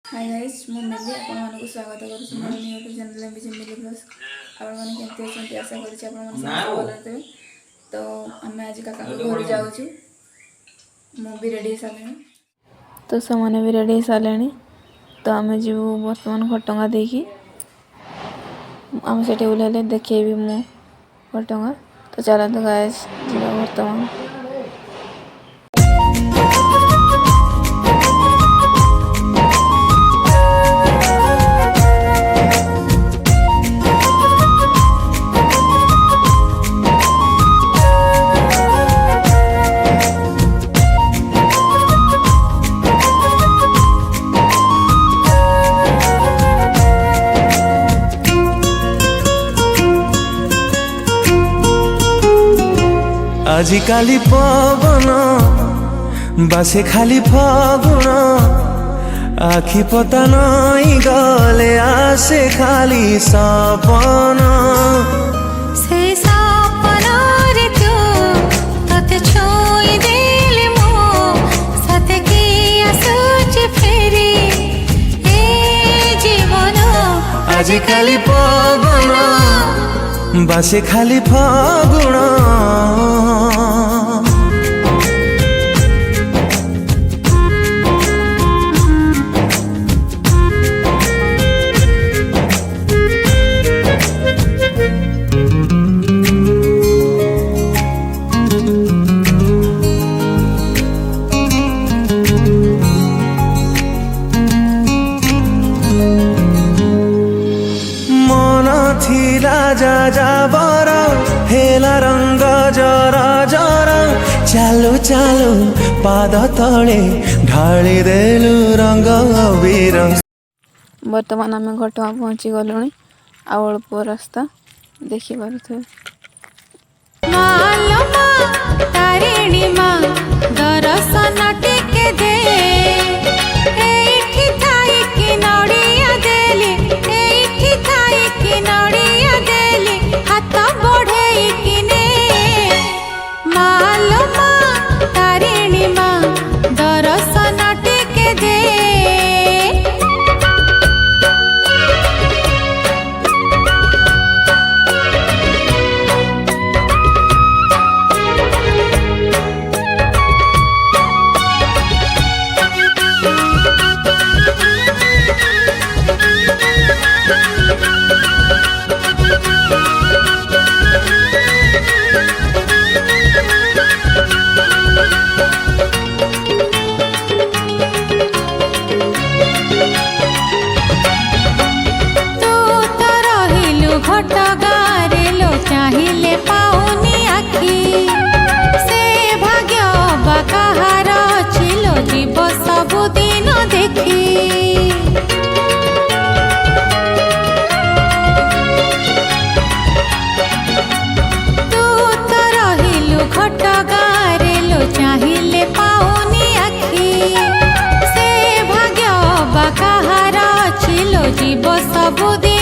Hi guys मु मिली आपण मानक स्वागत करूछु मोर यूट्यूब चैनल में बिजन मिली ब्लॉग्स आपण माने केमते अछंती आशा करूछु आपण माने सब भल रहते। तो हमें आज काका को घर जाउछु मु भी रेडी सालेनी तो समाने भी रेडी सालेनी। तो हमें जीवु वर्तमान घटंगा देखी हम सेटे उलेले देखेबी मु घटंगा। तो चला तो गाइस जीवा वर्तमान आजिकाली पवन बासे खाली फागुन आखि पता नहीं गले आसे खाली सपन से सपन रे तू तते छोई देले मो सते की आसुच फेरी ए जीवन आजिकाली पवन बासे खाली फागुन जा जा बर हेला रंग जरा जरा चालू चालू पाद तले ढाली देलु रंग अबीर। वर्तमान आम घटगाँ पहुँची गलुणी आ अल्प रास्ता देखी पारे तारिणी माँ दर्शन टिके दे एठी थाई कि नड़िया देली एठी थाई कि नड़िया देली हाथ बढ़े किने मालो माँ तारिणी माँ दर्शन टिके दे। घटगारे लो चाहिले पाउनी आखि से भाग्य बा कहार छिलो जीव सबुदिन देखी तू तो रहिलु घटगारे लो चाहिले पाउनी आखि से भाग्य बा कहार छिलो जीव सबुदिन